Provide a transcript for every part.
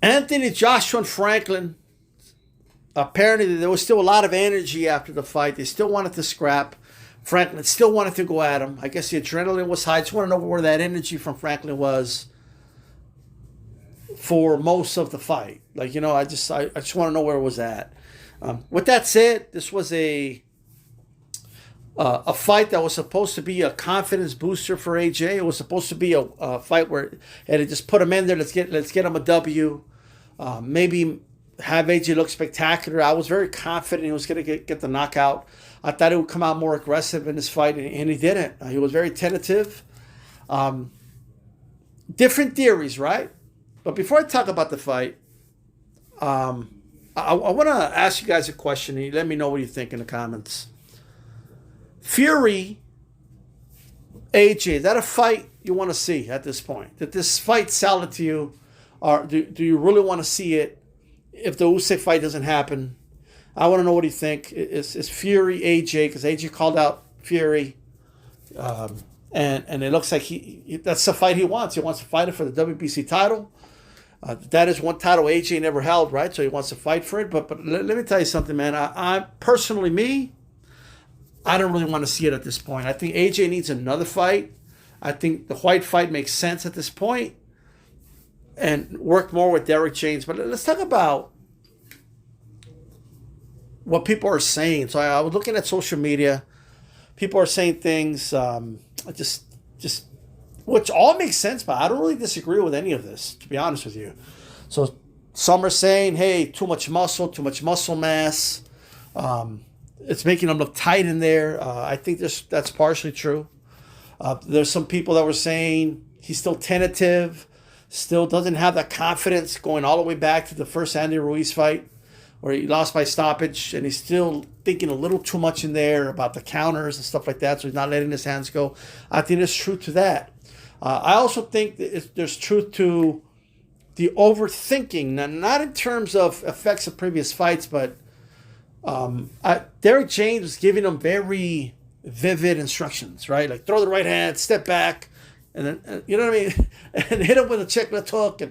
Anthony Joshua and Franklin, apparently there was still a lot of energy after the fight. They still wanted to scrap. Franklin still wanted to go at him. I guess the adrenaline was high. I just want to know where that energy from Franklin was for most of the fight. Like, I just want to know where it was at. With that said, this was a fight that was supposed to be a confidence booster for AJ. It was supposed to be a fight where it just put him in there. Let's get him a W. Maybe have AJ look spectacular. I was very confident he was going to get the knockout. I thought he would come out more aggressive in this fight, and he didn't. He was very tentative. Different theories, right? But before I talk about the fight, I want to ask you guys a question, and you let me know what you think in the comments. Fury, AJ, is that a fight you want to see at this point? Did this fight sell it to you? Or do you really want to see it if the Usyk fight doesn't happen? I want to know what you think. Is Fury AJ, because AJ called out Fury, and it looks like that's the fight he wants. He wants to fight it for the WBC title. That is one title AJ never held, right? So he wants to fight for it. But let me tell you something, man. I personally, I don't really want to see it at this point. I think AJ needs another fight. I think the White fight makes sense at this point, and work more with Derek James. But let's talk about what people are saying. So I was looking at social media. People are saying things, just which all makes sense, but I don't really disagree with any of this, to be honest with you. So some are saying, hey, too much muscle mass. It's making them look tight in there. I think that's partially true. There's some people that were saying he's still tentative, still doesn't have that confidence going all the way back to the first Andy Ruiz fight where he lost by stoppage, and he's still thinking a little too much in there about the counters and stuff like that, so he's not letting his hands go. I think there's truth to that. I also think that there's truth to the overthinking, not in terms of effects of previous fights, but Derek James was giving him very vivid instructions, right? Like throw the right hand, step back, and then you know what I mean, and hit him with a check left hook,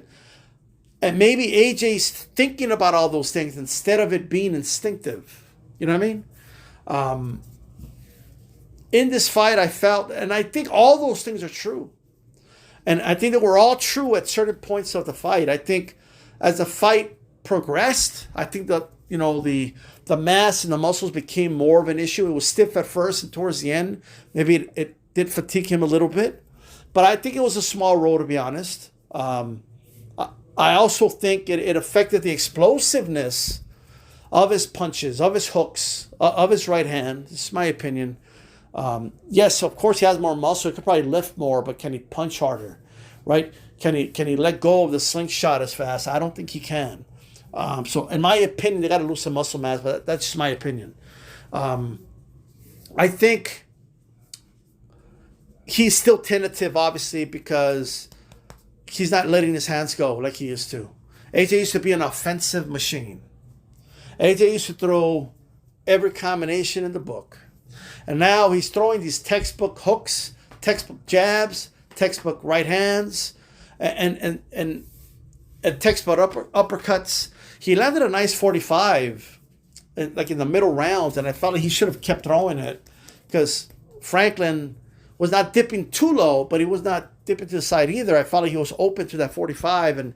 and maybe AJ's thinking about all those things instead of it being instinctive. You know what I mean? In this fight, I felt, and I think all those things are true. And I think that we're all true at certain points of the fight. I think as the fight progressed, I think that, the mass and the muscles became more of an issue. It was stiff at first, and towards the end, maybe it did fatigue him a little bit. But I think it was a small roll, to be honest. I also think it affected the explosiveness of his punches, of his hooks, of his right hand. This is my opinion. Yes, of course he has more muscle. He could probably lift more, but can he punch harder, right? Can he let go of the slingshot as fast? I don't think he can. So in my opinion, they got to lose some muscle mass, but that's just my opinion. I think he's still tentative, obviously, because he's not letting his hands go like he used to. AJ used to be an offensive machine. AJ used to throw every combination in the book. And now he's throwing these textbook hooks, textbook jabs, textbook right hands, and textbook uppercuts. He landed a nice 45, like in the middle rounds, and I felt like he should have kept throwing it because Franklin was not dipping too low, but he was not dipping to the side either. I felt like he was open to that 45, and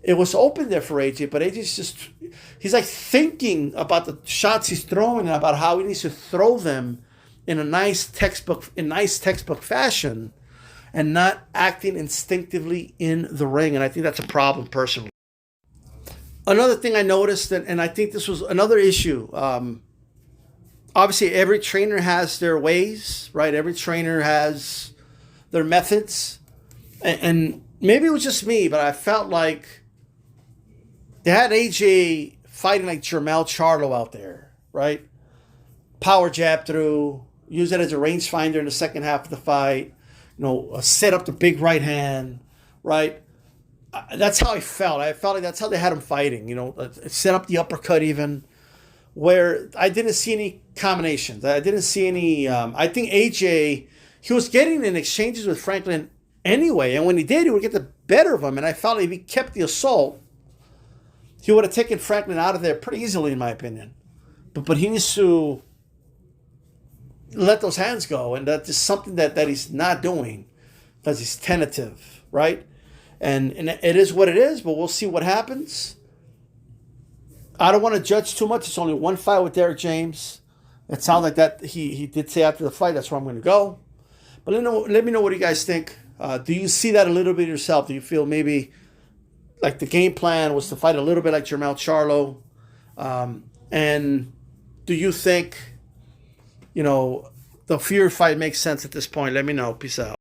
it was open there for AJ, but he's like thinking about the shots he's throwing and about how he needs to throw them in nice textbook fashion and not acting instinctively in the ring. And I think that's a problem personally. Another thing I noticed, and I think this was another issue, obviously every trainer has their ways, right? Every trainer has their methods. And maybe it was just me, but I felt like they had AJ fighting like Jermell Charlo out there, right? Power jab through, use it as a rangefinder in the second half of the fight, set up the big right hand, right? That's how I felt. I felt like that's how they had him fighting, set up the uppercut even, where I didn't see any combinations. I didn't see any, I think AJ, he was getting in exchanges with Franklin anyway, and when he did, he would get the better of him, and I felt like if he kept the assault, he would have taken Franklin out of there pretty easily, in my opinion. But he needs to let those hands go, and that is something that he's not doing because he's tentative, right? And it is what it is, but we'll see what happens. I don't want to judge too much. It's only one fight with Derek James. It sounds like that he did say after the fight, that's where I'm going to go. But let me know what you guys think. Do you see that a little bit yourself? Do you feel maybe like the game plan was to fight a little bit like Jermell Charlo? And do you think, the Fury fight makes sense at this point? Let me know. Peace out.